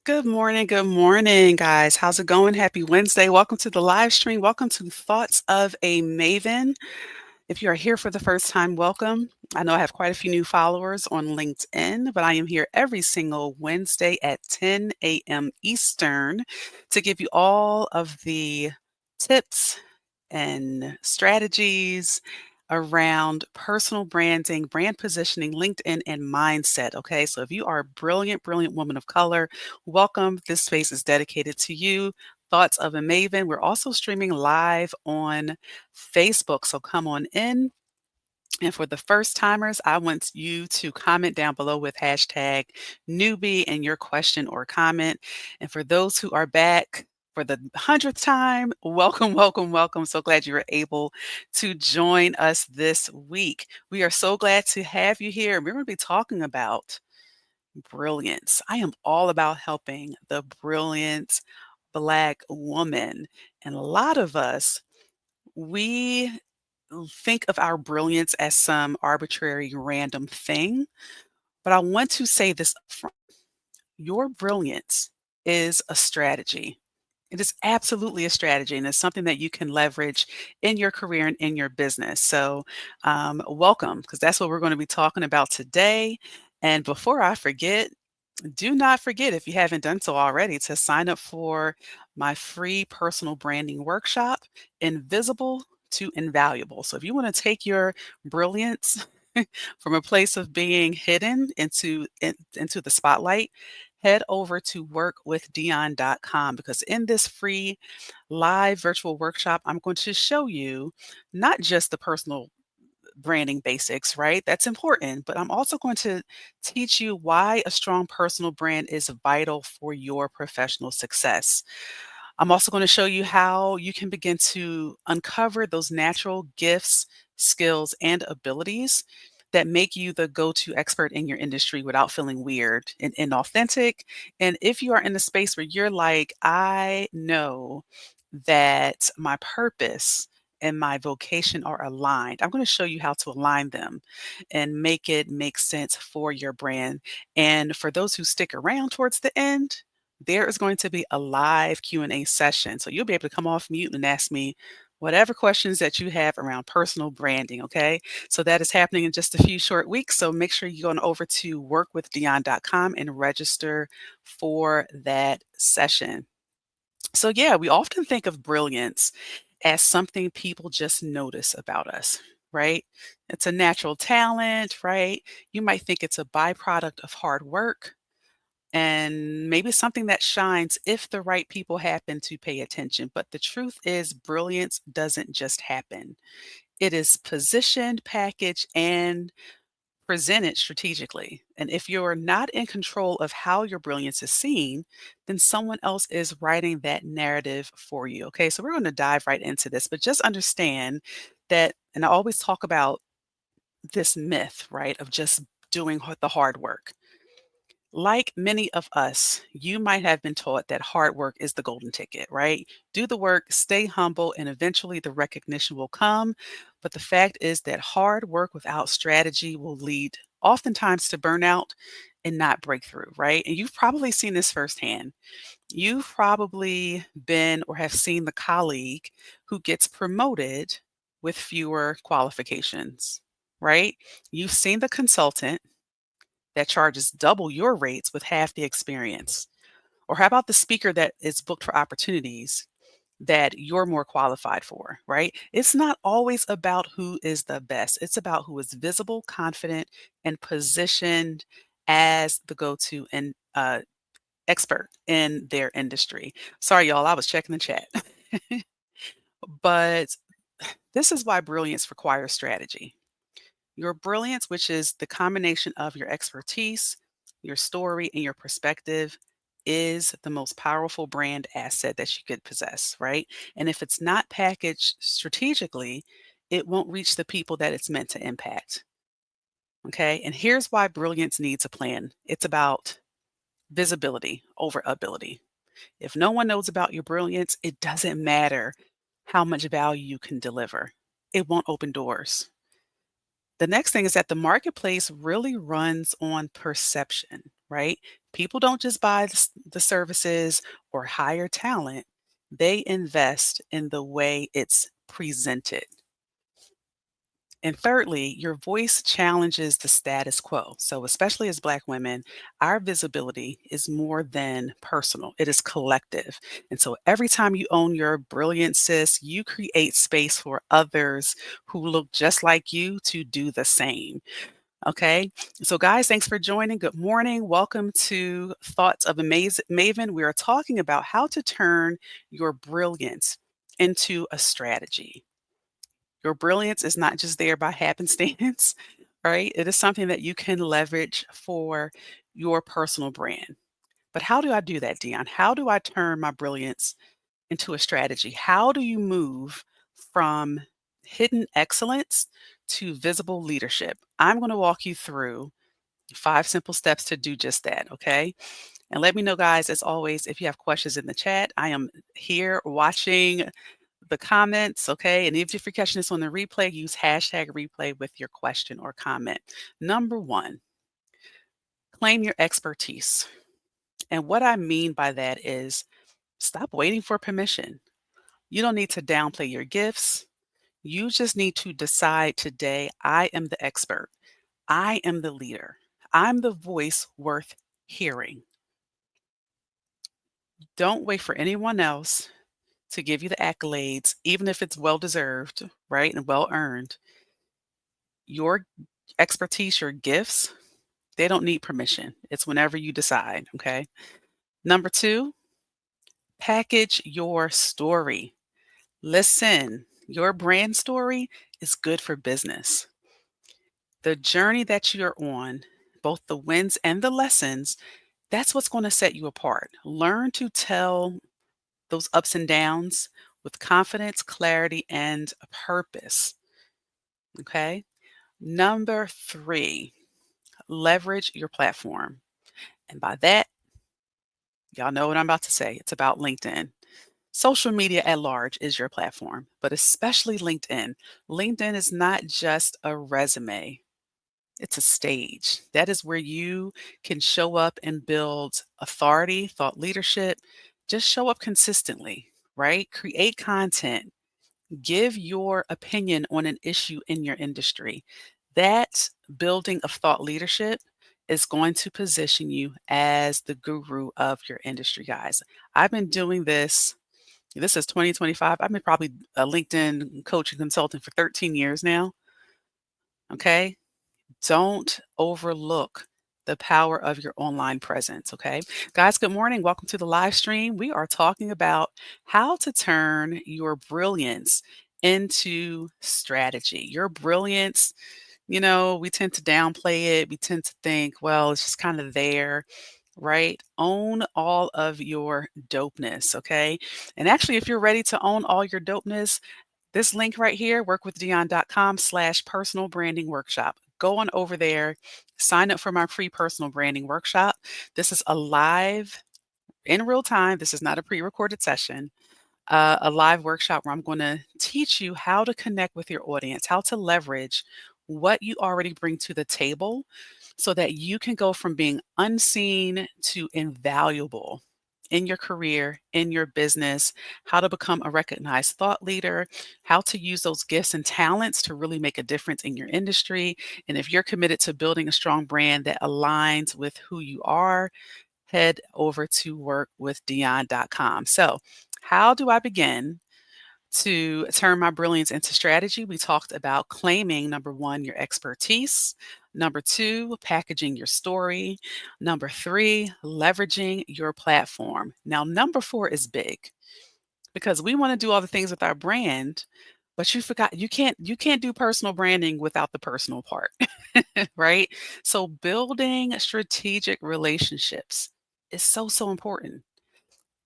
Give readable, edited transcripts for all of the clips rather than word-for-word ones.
Good morning, guys. How's it going? Happy Wednesday. Welcome to the live stream. Welcome to Thoughts of a Maven. If you are here for the first time, welcome. I know I have quite a few new followers on LinkedIn, but I am here every single Wednesday at 10 a.m. Eastern to give you all of the tips and strategies around personal branding, brand positioning, LinkedIn, and mindset. Okay, so if you are a brilliant, brilliant woman of color, welcome. This space is dedicated to you. Thoughts of a Maven. We're also streaming live on Facebook, so come on in. And for the first timers, I want you to comment down below with hashtag newbie and your question or comment. And for those who are back for the 100th time, welcome, welcome, welcome. So glad you were able to join us this week. We are so glad to have you here. We're going to be talking about brilliance. I am all about helping the brilliant Black woman. And a lot of us, we think of our brilliance as some arbitrary random thing, but I want to say this upfront. Your brilliance is a strategy. It is absolutely a strategy, and it's something that you can leverage in your career and in your business. So, welcome, because that's what we're going to be talking about today. And before I forget, do not forget, if you haven't done so already, to sign up for my free personal branding workshop, Invisible to Invaluable. So if you want to take your brilliance from a place of being hidden into the spotlight, head over to workwithdion.com, because in this free live virtual workshop, I'm going to show you not just the personal branding basics, right? That's important. But I'm also going to teach you why a strong personal brand is vital for your professional success. I'm also going to show you how you can begin to uncover those natural gifts, skills, and abilities that make you the go to expert in your industry without feeling weird and inauthentic. And if you are in a space where you're like, I know that my purpose and my vocation are aligned, I'm going to show you how to align them and make it make sense for your brand. And for those who stick around towards the end, there is going to be a live Q&A session. So you'll be able to come off mute and ask me whatever questions that you have around personal branding, okay? So that is happening in just a few short weeks. So make sure you go on over to workwithdion.com and register for that session. So yeah, we often think of brilliance as something people just notice about us, right? It's a natural talent, right? You might think it's a byproduct of hard work and maybe something that shines if the right people happen to pay attention. But the truth is, brilliance doesn't just happen. It is positioned, packaged, and presented strategically. And if you're not in control of how your brilliance is seen, then someone else is writing that narrative for you. Okay, so we're going to dive right into this, but just understand that, and I always talk about this myth, right, of just doing the hard work. Like many of us, you might have been taught that hard work is the golden ticket, right? Do the work, stay humble, and eventually the recognition will come. But the fact is that hard work without strategy will lead oftentimes to burnout and not breakthrough, right? And you've probably seen this firsthand. You've probably been or have seen the colleague who gets promoted with fewer qualifications, right? You've seen the consultant that charges double your rates with half the experience? Or how about the speaker that is booked for opportunities that you're more qualified for, right? It's not always about who is the best. It's about who is visible, confident, and positioned as the go-to and expert in their industry. Sorry, y'all, I was checking the chat. But this is why brilliance requires strategy. Your brilliance, which is the combination of your expertise, your story, and your perspective, is the most powerful brand asset that you could possess, right? And if it's not packaged strategically, it won't reach the people that it's meant to impact. Okay. And here's why brilliance needs a plan. It's about visibility over ability. If no one knows about your brilliance, it doesn't matter how much value you can deliver, it won't open doors. The next thing is that the marketplace really runs on perception. right? People don't just buy the services or hire talent, they invest in the way it's presented. And thirdly, your voice challenges the status quo. So, especially as Black women, our visibility is more than personal, it is collective. And so, every time you own your brilliance, sis, you create space for others who look just like you to do the same. Okay. So, guys, thanks for joining. Good morning. Welcome to Thoughts of a Maven. We are talking about how to turn your brilliance into a strategy. Your brilliance is not just there by happenstance, right? It is something that you can leverage for your personal brand. But how do I do that, Dion? How do I turn my brilliance into a strategy? How do you move from hidden excellence to visible leadership? I'm going to walk you through 5 simple steps to do just that. Okay. And let me know, guys, as always, if you have questions in the chat. I am here watching the comments, okay? And if you're catching this on the replay, use hashtag replay with your question or comment. Number one, claim your expertise. And what I mean by that is stop waiting for permission. You don't need to downplay your gifts. You just need to decide today, I am the expert. I am the leader. I'm the voice worth hearing. Don't wait for anyone else to give you the accolades, even if it's well deserved, right? And well earned. Your expertise, your gifts, they don't need permission. It's whenever you decide, okay? Number 2, package your story. Listen, your brand story is good for business. The journey that you're on, both the wins and the lessons, that's what's going to set you apart. Learn to tell those ups and downs with confidence, clarity, and a purpose, okay? Number 3, leverage your platform. And by that, y'all know what I'm about to say. It's about LinkedIn. Social media at large is your platform, but especially LinkedIn. LinkedIn is not just a resume, it's a stage. That is where you can show up and build authority, thought leadership. Just show up consistently, right? Create content, give your opinion on an issue in your industry. That building of thought leadership is going to position you as the guru of your industry, guys. I've been doing this is 2025. I've been probably a LinkedIn coach and consultant for 13 years now. Okay. Don't overlook the power of your online presence. Okay. Guys, good morning. Welcome to the live stream. We are talking about how to turn your brilliance into strategy. Your brilliance, we tend to downplay it. We tend to think, well, it's just kind of there, right? Own all of your dopeness, okay? And actually, if you're ready to own all your dopeness, this link right here, workwithdion.com/personal branding workshop. Go on over there, sign up for my free personal branding workshop. This is a live in real time. This is not a pre-recorded session, a live workshop where I'm going to teach you how to connect with your audience, how to leverage what you already bring to the table so that you can go from being unseen to invaluable in your career, in your business, how to become a recognized thought leader, how to use those gifts and talents to really make a difference in your industry. And if you're committed to building a strong brand that aligns with who you are, head over to workwithdion.com. So, how do I begin to turn my brilliance into strategy? We talked about claiming number 1, your expertise. Number 2, packaging your story. Number 3, leveraging your platform. Now, number 4 is big because we want to do all the things with our brand, but you forgot you can't do personal branding without the personal part, right? So building strategic relationships is so important.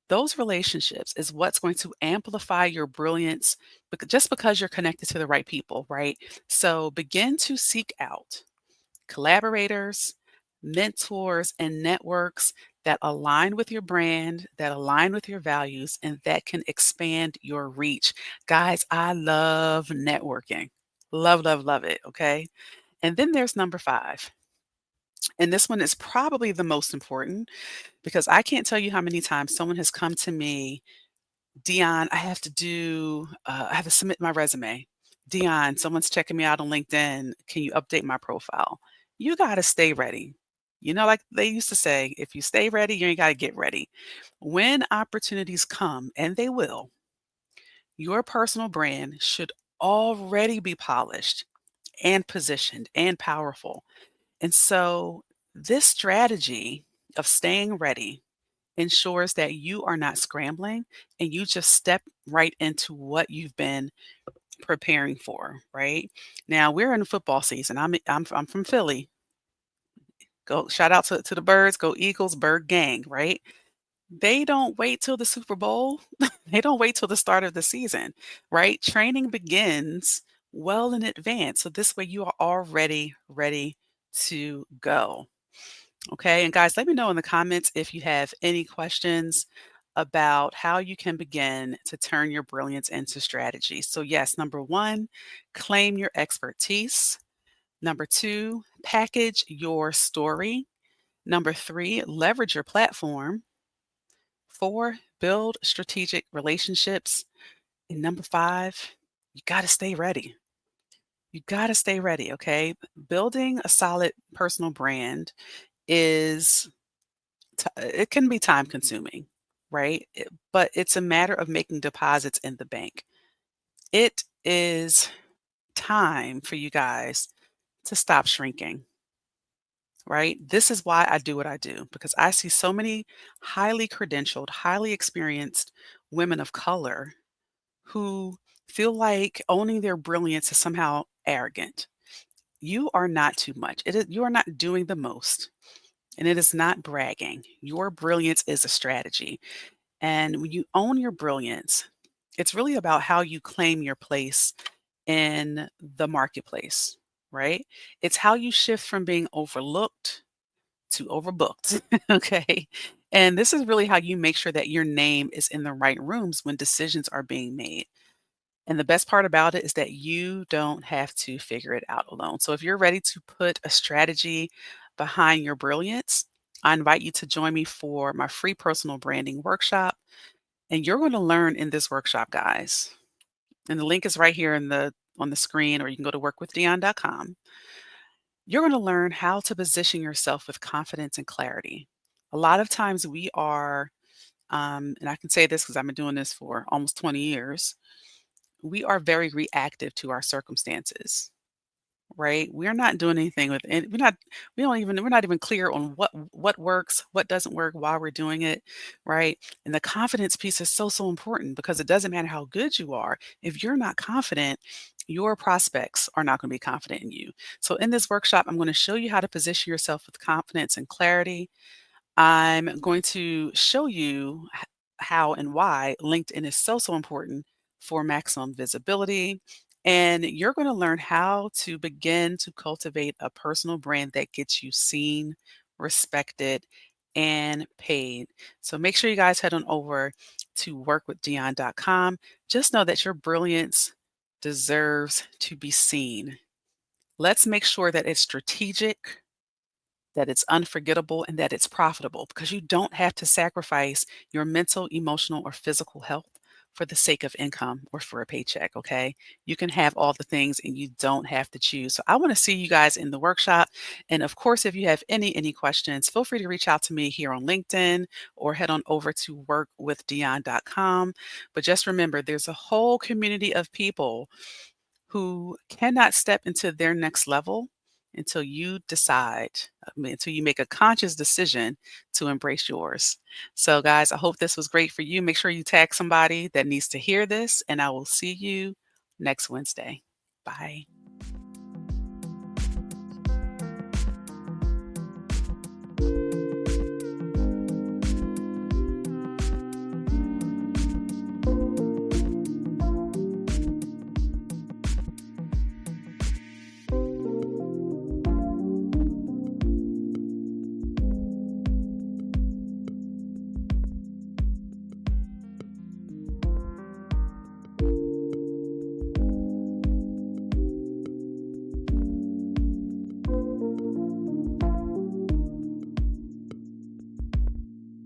Those relationships is what's going to amplify your brilliance just because you're connected to the right people, right? So begin to seek out collaborators, mentors, and networks that align with your brand, that align with your values, and that can expand your reach. Guys, I love networking. Love, love, love it. Okay. And then there's number 5, And this one is probably the most important because I can't tell you how many times someone has come to me, Dion, I have to submit my resume. Dion, someone's checking me out on LinkedIn. Can you update my profile? You got to stay ready. You know, like they used to say, if you stay ready, you ain't got to get ready. When opportunities come, and they will, your personal brand should already be polished and positioned and powerful. And so, this strategy of staying ready ensures that you are not scrambling and you just step right into what you've been preparing for, right? Now, we're in football season. I'm from Philly. Go shout out to the Birds, go Eagles, Bird Gang, right? They don't wait till the Super Bowl. They don't wait till the start of the season, right? Training begins well in advance. So this way you are already ready to go. Okay. And guys, let me know in the comments if you have any questions about how you can begin to turn your brilliance into strategy. So, yes, number one, claim your expertise. Number two, package your story. Number three, leverage your platform. Four, build strategic relationships. And number five, you got to stay ready. You got to stay ready. Okay. Building a solid personal brand is it can be time consuming, right? But it's a matter of making deposits in the bank. It is time for you guys to stop shrinking, right? This is why I do what I do because I see so many highly credentialed, highly experienced women of color who feel like owning their brilliance is somehow arrogant. You are not too much. You are not doing the most, and it is not bragging. Your brilliance is a strategy. And when you own your brilliance, it's really about how you claim your place in the marketplace, right? It's how you shift from being overlooked to overbooked. Okay. And this is really how you make sure that your name is in the right rooms when decisions are being made. And the best part about it is that you don't have to figure it out alone. So if you're ready to put a strategy behind your brilliance, I invite you to join me for my free personal branding workshop. And you're going to learn in this workshop, guys. And the link is right here in the on the screen, or you can go to workwithdion.com. You're going to learn how to position yourself with confidence and clarity. A lot of times we are, and I can say this because I've been doing this for almost 20 years, we are very reactive to our circumstances. Right? We're not doing anything with it. We're not even clear on what works, what doesn't work, why we're doing it, right? And the confidence piece is so important because it doesn't matter how good you are. If you're not confident, your prospects are not going to be confident in you. So in this workshop, I'm going to show you how to position yourself with confidence and clarity. I'm going to show you how and why LinkedIn is so important for maximum visibility. And you're going to learn how to begin to cultivate a personal brand that gets you seen, respected, and paid. So make sure you guys head on over to workwithdion.com. Just know that your brilliance deserves to be seen. Let's make sure that it's strategic, that it's unforgettable, and that it's profitable because you don't have to sacrifice your mental, emotional, or physical health for the sake of income or for a paycheck. Okay. You can have all the things and you don't have to choose. So I want to see you guys in the workshop. And of course, if you have any questions, feel free to reach out to me here on LinkedIn or head on over to workwithdion.com. But just remember, there's a whole community of people who cannot step into their next level until you decide, until you make a conscious decision to embrace yours. So, guys, I hope this was great for you. Make sure you tag somebody that needs to hear this, and I will see you next Wednesday. Bye.